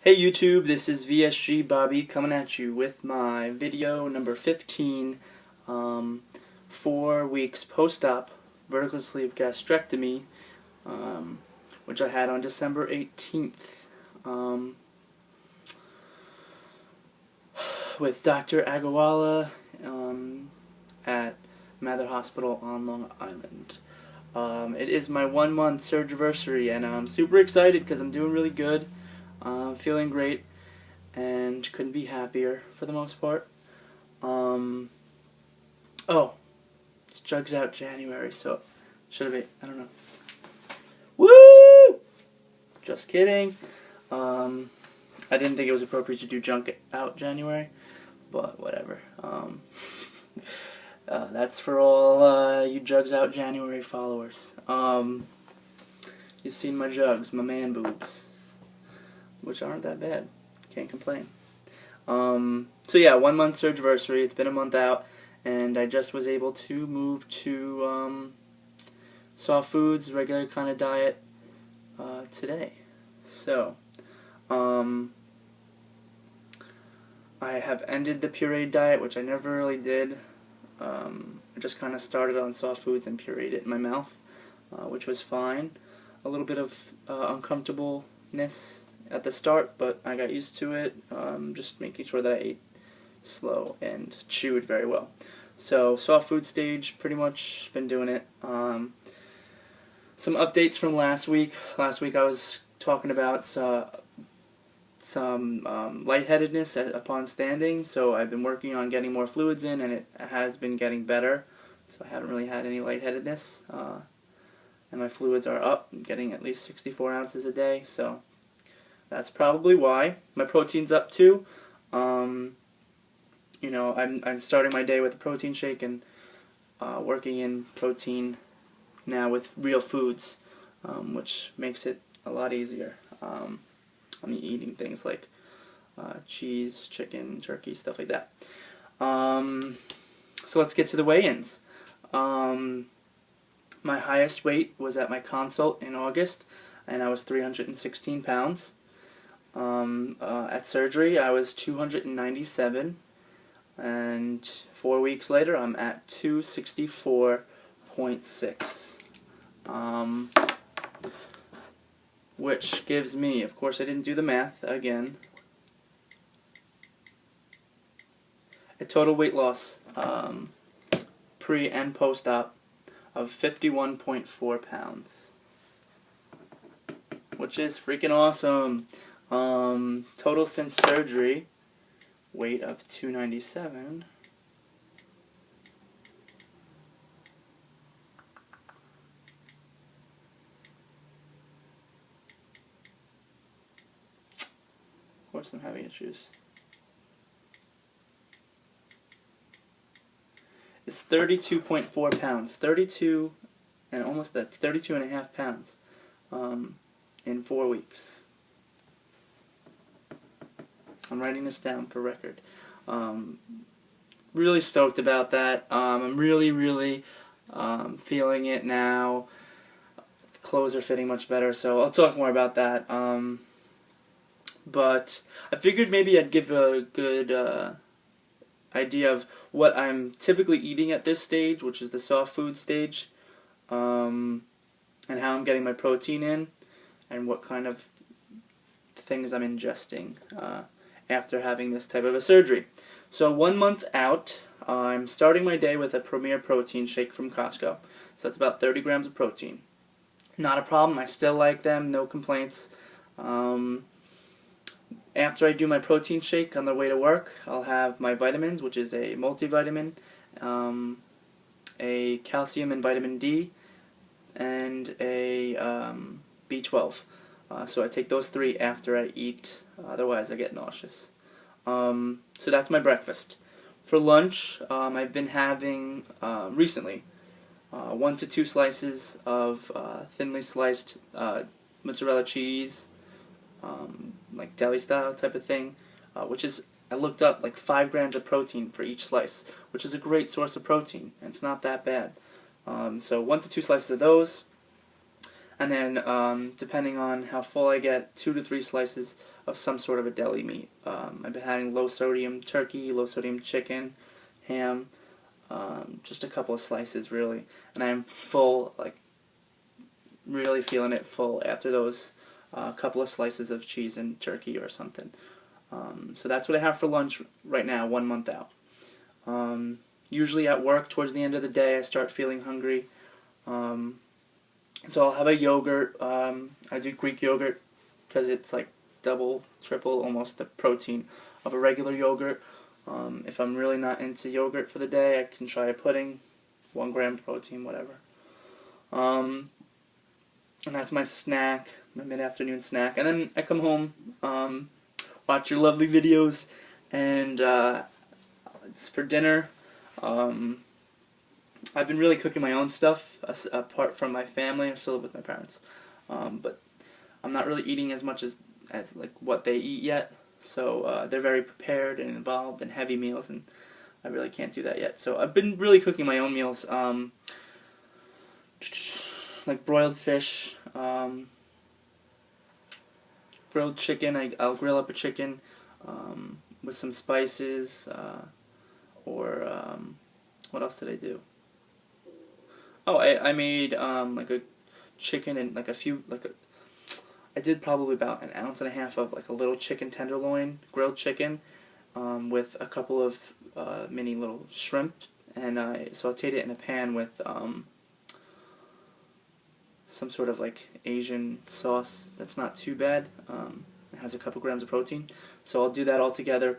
Hey YouTube, this is VSG Bobby coming at you with my video number 15, 4 weeks post-op vertical sleeve gastrectomy, which I had on December 18th with Dr. Agawala at Mather Hospital on Long Island. It is my 1-month surgiversary, and I'm super excited because I'm doing really good. Feeling great and couldn't be happier for the most part. Oh, it's Jugs Out January, so should have been, I don't know. Woo! Just kidding. I didn't think it was appropriate to do Junk Out January, but whatever. That's for all you Jugs Out January followers. You've seen my jugs, my man boobs, which aren't that bad. Can't complain. So yeah, 1 month surgiversary. It's been a month out, and I just was able to move to soft foods, regular kind of diet today. So I have ended the pureed diet, which I never really did. I just kind of started on soft foods and pureed it in my mouth, which was fine. A little bit of uncomfortableness at the start, but I got used to it, just making sure that I ate slow and chewed very well. So soft food stage, pretty much been doing it. Some updates from last week. Last week I was talking about some lightheadedness upon standing, so I've been working on getting more fluids in, and it has been getting better. So I haven't really had any lightheadedness, and my fluids are up. I'm getting at least 64 ounces a day, so that's probably why. My protein's up too. You know, I'm starting my day with a protein shake and working in protein now with real foods, which makes it a lot easier. I'm eating things like cheese, chicken, turkey, stuff like that. So let's get to the weigh-ins. My highest weight was at my consult in August, and I was 316 pounds. At surgery, I was 297, and 4 weeks later, I'm at 264.6, which gives me, of course, I didn't do the math again, a total weight loss, pre and post-op, of 51.4 pounds, which is freaking awesome. Total since surgery, weight of 297. Of course I'm having issues. It's 32.4 pounds. 32 and almost that 32.5 pounds in 4 weeks. I'm writing this down for record. Really stoked about that. I'm really feeling it now. The clothes are fitting much better, so I'll talk more about that. But I figured maybe I'd give a good idea of what I'm typically eating at this stage, which is the soft food stage, and how I'm getting my protein in, and what kind of things I'm ingesting after having this type of a surgery. So 1 month out, I'm starting my day with a Premier protein shake from Costco. So that's about 30 grams of protein. Not a problem. I still like them. No complaints. After I do my protein shake on the way to work, I'll have my vitamins, which is a multivitamin, a calcium and vitamin D, and a B12. So I take those 3 after I eat, otherwise I get nauseous. So that's my breakfast. For lunch, I've been having, recently, 1 to 2 slices of thinly sliced mozzarella cheese, like deli style type of thing, which is, I looked up, like 5 grams of protein for each slice, which is a great source of protein, and it's not that bad. So 1 to 2 slices of those. And then, depending on how full I get, 2 to 3 slices of some sort of a deli meat. I've been having low sodium turkey, low sodium chicken, ham, just a couple of slices really, and I'm full, like really feeling it full after those couple of slices of cheese and turkey or something. So that's what I have for lunch right now, 1 month out. Usually at work, towards the end of the day, I start feeling hungry. So I'll have a yogurt. I do Greek yogurt because it's like double, triple, almost the protein of a regular yogurt. If I'm really not into yogurt for the day, I can try a pudding, 1 gram protein, whatever. And that's my snack, my mid-afternoon snack. And then I come home, watch your lovely videos, and it's for dinner. I've been really cooking my own stuff, apart from my family. I still live with my parents. But I'm not really eating as much as like what they eat yet. So they're very prepared and involved in heavy meals, and I really can't do that yet. So I've been really cooking my own meals, like broiled fish, grilled chicken. I'll grill up a chicken with some spices, or what else did I do? Oh, I made like a chicken and like I did probably about 1.5 ounces of like a little chicken tenderloin, grilled chicken, with a couple of mini little shrimp, and I sauteed it in a pan with some sort of like Asian sauce that's not too bad. It has a couple grams of protein, so I'll do that all together.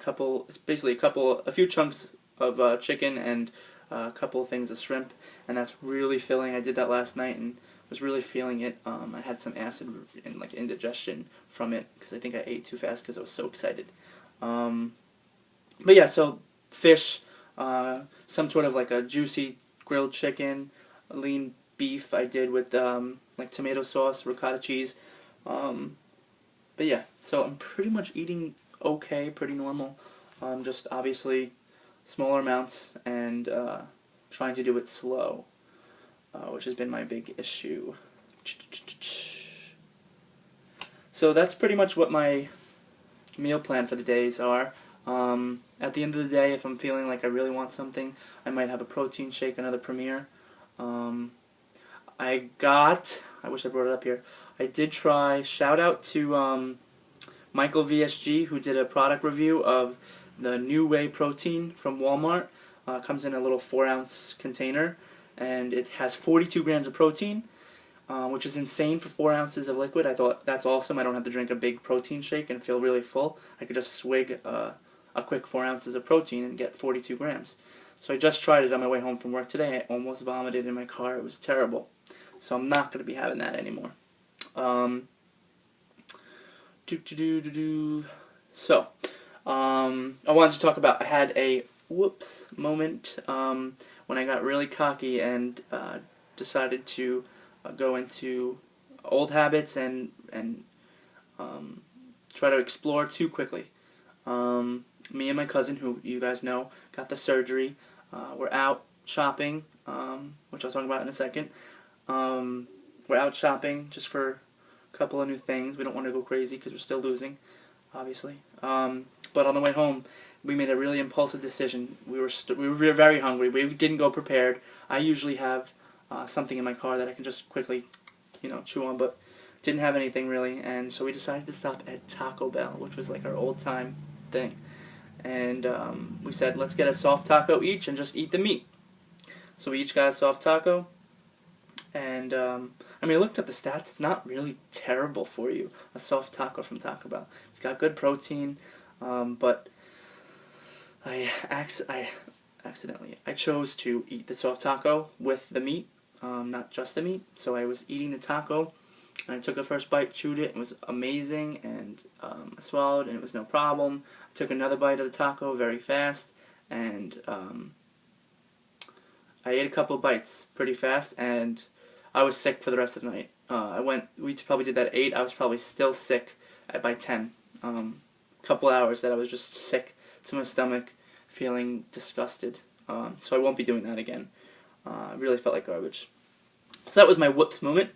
It's basically a few chunks of chicken and a couple of things of shrimp, and that's really filling. I did that last night and was really feeling it. I had some acid and like indigestion from it because I think I ate too fast because I was so excited. But yeah, so fish, some sort of like a juicy grilled chicken, a lean beef I did with like tomato sauce, ricotta cheese. But yeah, so I'm pretty much eating okay, pretty normal. Just obviously smaller amounts and trying to do it slow, which has been my big issue. So that's pretty much what my meal plan for the days are. At the end of the day, if I'm feeling like I really want something, I might have a protein shake, another Premier. I wish I brought it up here, I did try, shout out to Michael VSG, who did a product review of the New Whey protein from Walmart. Comes in a little 4-ounce container, and it has 42 grams of protein, which is insane for 4 ounces of liquid. I thought that's awesome. I don't have to drink a big protein shake and feel really full. I could just swig a quick 4 ounces of protein and get 42 grams. So I just tried it on my way home from work today. I almost vomited in my car. It was terrible. So I'm not going to be having that anymore. So, I wanted to talk about, I had a whoops moment when I got really cocky and decided to go into old habits and try to explore too quickly. Me and my cousin, who you guys know, got the surgery. We're out shopping, which I'll talk about in a second. We're out shopping just for a couple of new things. We don't want to go crazy because we're still losing, obviously. But on the way home, we made a really impulsive decision. We were very hungry. We didn't go prepared. I usually have something in my car that I can just quickly, chew on, but didn't have anything really. And so we decided to stop at Taco Bell, which was like our old-time thing. And we said, let's get a soft taco each and just eat the meat. So we each got a soft taco. And, I looked at the stats. It's not really terrible for you, a soft taco from Taco Bell. It's got good protein, but I chose to eat the soft taco with the meat, not just the meat. So I was eating the taco, and I took a first bite, chewed it, it was amazing, and I swallowed, and it was no problem. I took another bite of the taco very fast, and I ate a couple bites pretty fast, and I was sick for the rest of the night. We probably did that at 8. I was probably still sick by 10. Couple hours that I was just sick to my stomach, feeling disgusted. So I won't be doing that again. I really felt like garbage. So that was my whoops moment.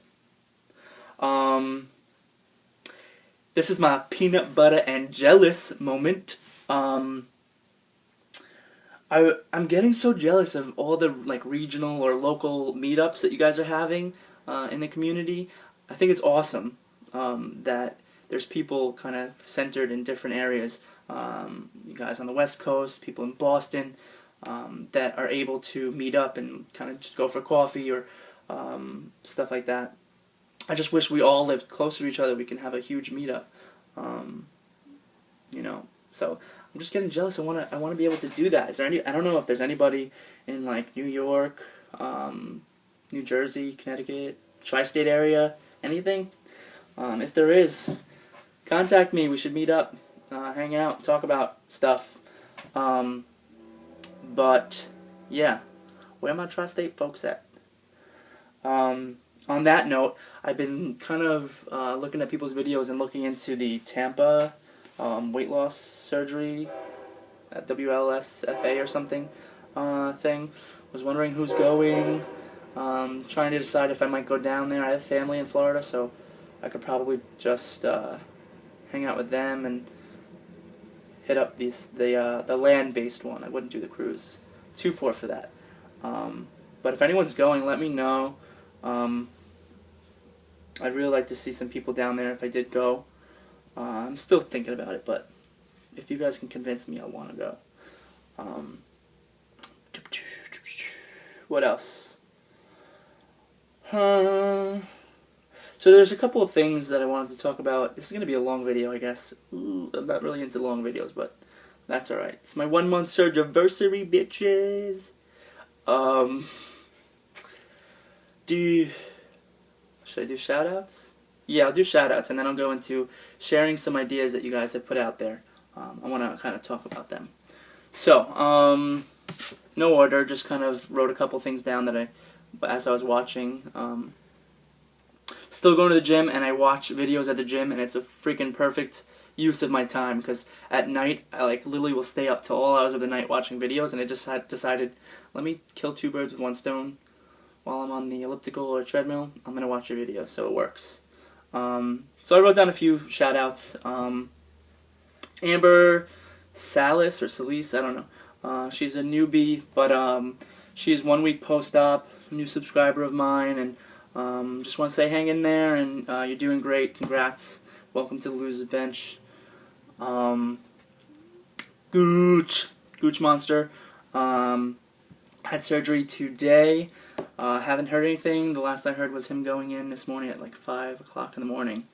This is my peanut butter and jealous moment. I'm getting so jealous of all the like regional or local meetups that you guys are having in the community. I think it's awesome that there's people kind of centered in different areas. You guys on the West Coast, people in Boston, that are able to meet up and kind of just go for coffee or stuff like that. I just wish we all lived closer to each other. We can have a huge meetup, you know. So I'm just getting jealous. I want to be able to do that. Is there any? I don't know if there's anybody in like New York, New Jersey, Connecticut, tri-state area, anything. If there is, contact me. We should meet up, hang out, talk about stuff. But yeah, where are my tri-state folks at? On that note, I've been kind of looking at people's videos and looking into the Tampa weight loss surgery at WLSFA or something thing. Was wondering who's going. Trying to decide if I might go down there. I have family in Florida, so I could probably just hang out with them and hit up the land-based one. I wouldn't do the cruise. Too poor for that. But if anyone's going, let me know. I'd really like to see some people down there if I did go. I'm still thinking about it, but if you guys can convince me, I'll want to go. What else? So there's a couple of things that I wanted to talk about. This is going to be a long video, I guess. Ooh, I'm not really into long videos, but that's alright. It's my 1 month surgiversary, bitches. Should I do shoutouts? Yeah, I'll do shoutouts, and then I'll go into sharing some ideas that you guys have put out there. I want to kind of talk about them. So, no order, just kind of wrote a couple things down that as I was watching. Still going to the gym, and I watch videos at the gym, and it's a freaking perfect use of my time, because at night, I like literally will stay up till all hours of the night watching videos, and I just decided, let me kill 2 birds with 1 stone. While I'm on the elliptical or treadmill, I'm going to watch your video, so it works. So I wrote down a few shout-outs. Amber Salis, or Salis, I don't know. She's a newbie, but she's 1 week post-op, new subscriber of mine, and just want to say hang in there, and you're doing great. Congrats. Welcome to the Losers Bench. Gooch Monster. Had surgery today. Haven't heard anything. The last I heard was him going in this morning at like 5 o'clock in the morning.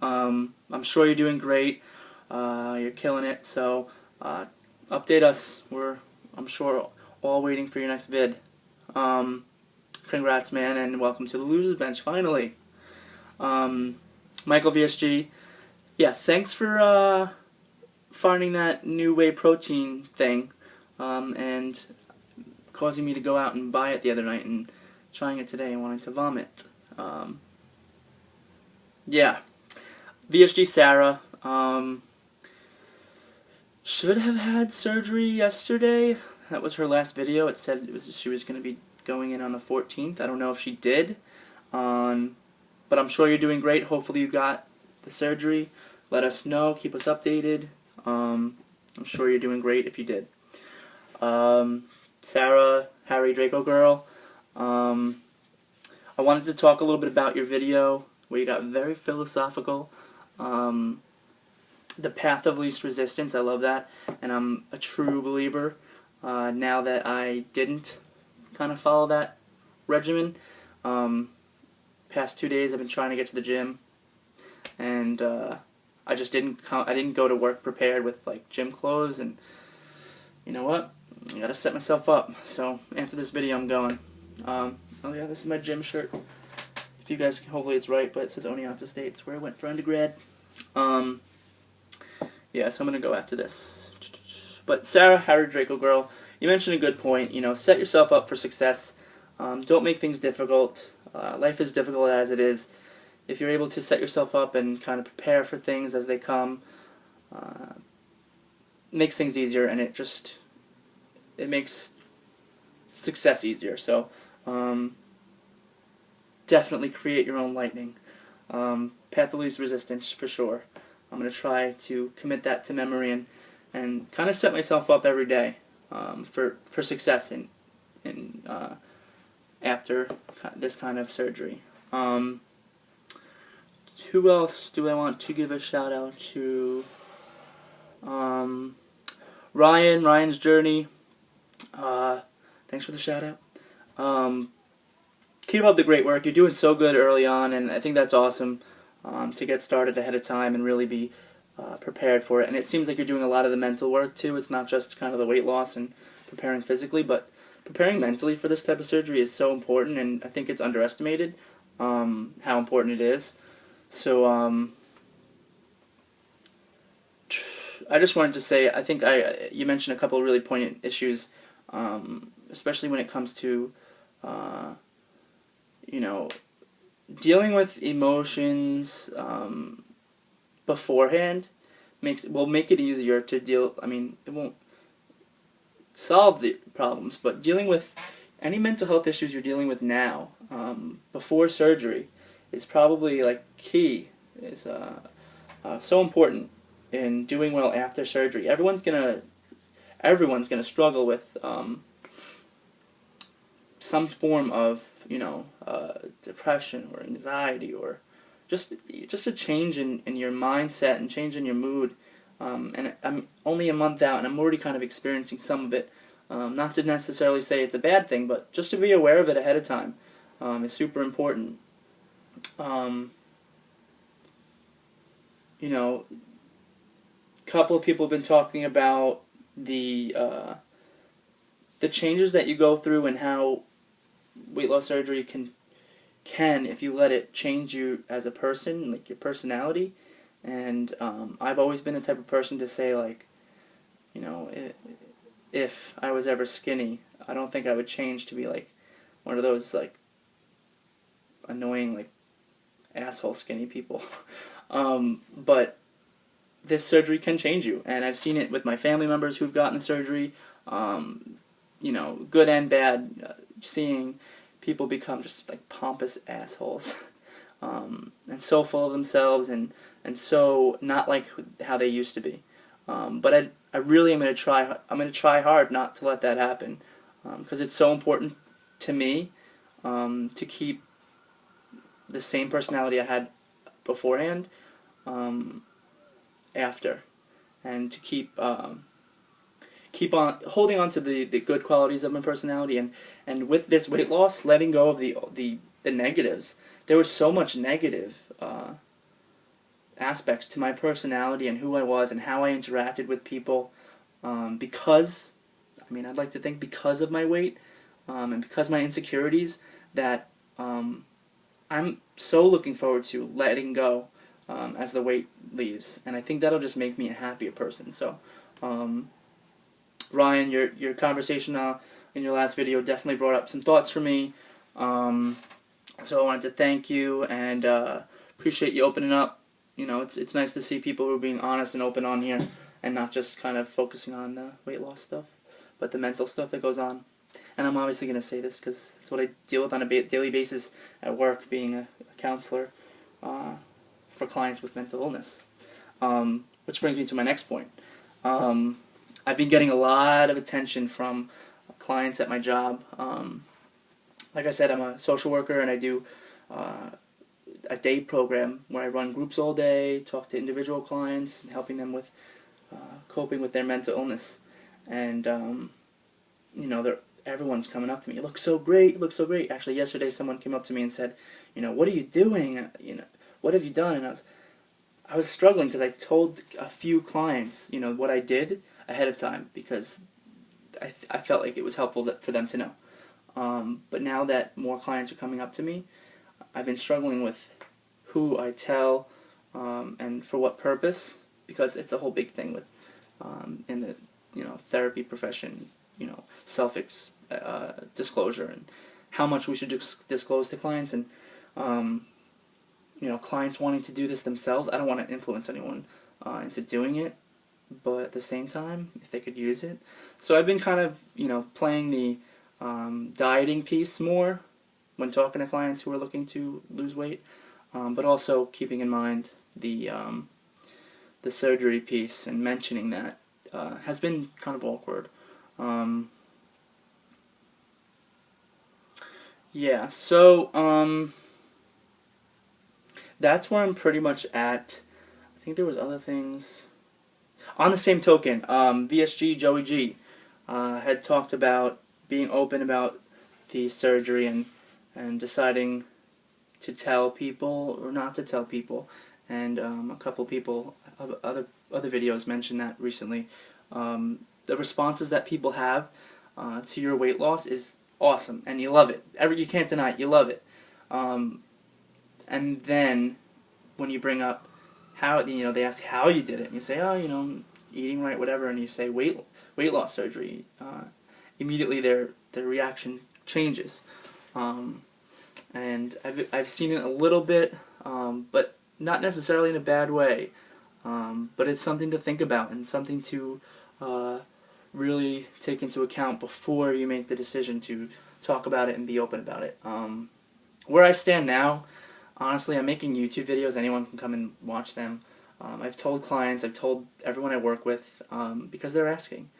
I'm sure you're doing great. You're killing it. So update us. I'm sure, all waiting for your next vid. Congrats, man, and welcome to the Losers Bench, finally. Michael VSG. Yeah, thanks for finding that new whey protein thing. And causing me to go out and buy it the other night and trying it today and wanting to vomit. Yeah. VSG Sarah. Should have had surgery yesterday. That was her last video. It said she was going to be going in on the 14th. I don't know if she did. But I'm sure you're doing great. Hopefully you got the surgery. Let us know. Keep us updated. I'm sure you're doing great if you did. Sarah, Harry Draco Girl, I wanted to talk a little bit about your video where you got very philosophical. The path of least resistance, I love that, and I'm a true believer now that I didn't kind of follow that regimen. Past 2 days I've been trying to get to the gym, and I just didn't go to work prepared with like gym clothes, and you know what? I gotta set myself up. So after this video, I'm going. Oh yeah, this is my gym shirt. If you guys, hopefully it's right, but it says Oneonta State. It's where I went for undergrad. Yeah, so I'm gonna go after this. But Sarah, Harry Draco Girl, you mentioned a good point. You know, set yourself up for success. Don't make things difficult. Life is difficult as it is. If you're able to set yourself up and kind of prepare for things as they come, makes things easier, and it makes success easier. So definitely create your own lightning. Path of least resistance for sure. I'm going to try to commit that to memory and kind of set myself up every day for success in after this kind of surgery. Who else do I want to give a shout out to? Ryan's journey. Thanks for the shout out. Keep up the great work. You're doing so good early on, and I think that's awesome to get started ahead of time and really be prepared for it. And it seems like you're doing a lot of the mental work too. It's not just kind of the weight loss and preparing physically, but preparing mentally for this type of surgery is so important, and I think it's underestimated how important it is. So I just wanted to say, I think you mentioned a couple of really poignant issues, especially when it comes to dealing with emotions beforehand will make it easier to deal. I mean, it won't solve the problems, but dealing with any mental health issues you're dealing with now before surgery is probably like key. Is so important in doing well after surgery. Everyone's gonna struggle with some form of depression or anxiety or just a change in your mindset and change in your mood. And I'm only a month out, and I'm already kind of experiencing some of it. Not to necessarily say it's a bad thing, but just to be aware of it ahead of time is super important. Couple of people have been talking about the changes that you go through and how weight loss surgery can, if you let it, change you as a person, like your personality. And I've always been the type of person to say, like, if I was ever skinny, I don't think I would change to be like one of those like annoying like asshole skinny people. But this surgery can change you, and I've seen it with my family members who've gotten the surgery, good and bad, seeing people become just like pompous assholes, and so full of themselves and so not like how they used to be. But I really am going to try. I'm going to try hard not to let that happen, because it's so important to me to keep the same personality I had beforehand after, and to keep on holding on to the good qualities of my personality, and with this weight loss, letting go of the negatives. There was so much negative aspects to my personality and who I was and how I interacted with people, because, I'd like to think because of my weight and because of my insecurities, that I'm so looking forward to letting go as the weight leaves, and I think that'll just make me a happier person. So, Ryan, your conversation in your last video definitely brought up some thoughts for me. So I wanted to thank you and appreciate you opening up. It's nice to see people who are being honest and open on here, and not just kind of focusing on the weight loss stuff, but the mental stuff that goes on. And I'm obviously going to say this because it's what I deal with on a daily basis at work, being a counselor for clients with mental illness. Which brings me to my next point. I've been getting a lot of attention from clients at my job. Like I said, I'm a social worker, and I do a day program where I run groups all day, talk to individual clients, and helping them with coping with their mental illness. And everyone's coming up to me. You look so great. You look so great. Actually, yesterday someone came up to me and said, what are you doing? What have you done? And I was struggling because I told a few clients, what I did ahead of time, because I felt like it was helpful for them to know. But now that more clients are coming up to me, I've been struggling with who I tell and for what purpose, because it's a whole big thing with in the therapy profession, disclosure and how much we should disclose to clients, and clients wanting to do this themselves. I don't want to influence anyone into doing it, but at the same time, if they could use it. So I've been kind of playing the dieting piece more when talking to clients who are looking to lose weight, but also keeping in mind the surgery piece and mentioning that has been kind of awkward. Yeah, so that's where I'm pretty much at. I think there was other things. On the same token, VSG Joey G had talked about being open about the surgery and deciding to tell people or not to tell people, and a couple people, other videos mentioned that recently. The responses that people have to your weight loss is awesome, and you love it. You can't deny it. You love it. And then when you bring up how, they ask how you did it, and you say, oh, eating right, whatever, and you say weight loss surgery, immediately their reaction changes. And I've seen it a little bit, but not necessarily in a bad way. But it's something to think about and something to really take into account before you make the decision to talk about it and be open about it. Where I stand now, honestly, I'm making YouTube videos. Anyone can come and watch them. I've told clients, I've told everyone I work with, because they're asking.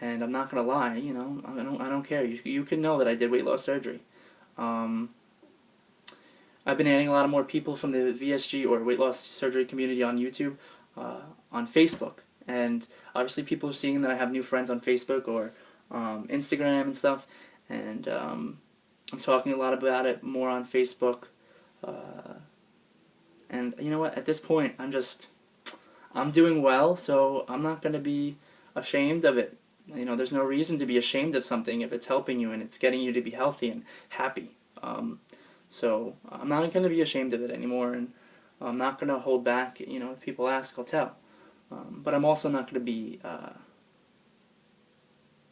And I'm not gonna lie, I don't care. You can know that I did weight loss surgery. I've been adding a lot of more people from the VSG or weight loss surgery community on YouTube, on Facebook, and obviously people are seeing that I have new friends on Facebook or Instagram and stuff, and I'm talking a lot about it more on Facebook. And you know what? At this point, I'm doing well, so I'm not going to be ashamed of it. There's no reason to be ashamed of something if it's helping you and it's getting you to be healthy and happy. So I'm not going to be ashamed of it anymore, and I'm not going to hold back. If people ask, I'll tell. But I'm also not going to be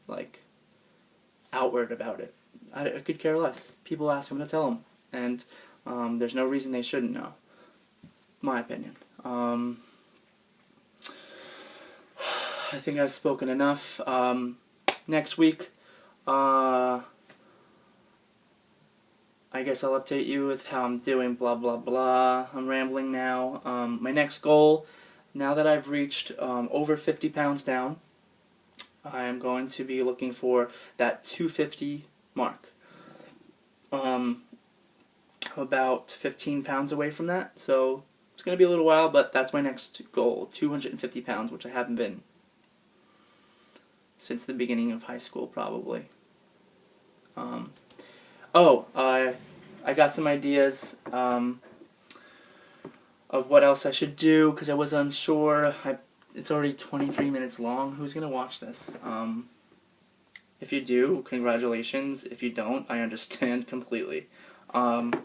like outward about it. I could care less. People ask, I'm going to tell them, and there's no reason they shouldn't know. My opinion. I think I've spoken enough. Next week, I guess I'll update you with how I'm doing, blah, blah, blah. I'm rambling now. My next goal, now that I've reached over 50 pounds down, I am going to be looking for that 250 mark. I'm about 15 pounds away from that, so it's going to be a little while, but that's my next goal, 250 pounds, which I haven't been since the beginning of high school, probably. I got some ideas of what else I should do, because I was unsure. It's already 23 minutes long. Who's going to watch this? If you do, congratulations. If you don't, I understand completely. But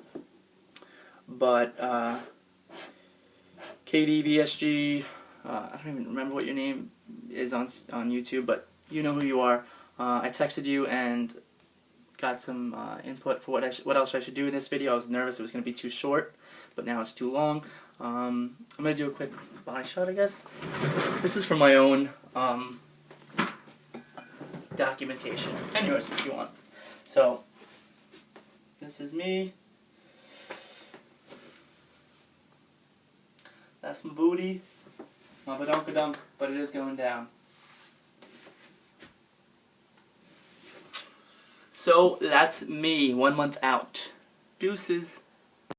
KDVSG, I don't even remember what your name is on YouTube, but you know who you are. I texted you and got some input for what else I should do in this video. I was nervous it was going to be too short, but now it's too long. I'm going to do a quick body shot, I guess. This is for my own documentation, and yours if you want. So, this is me. That's my booty. My badonkadunk, but it is going down. So that's me, 1 month out. Deuces.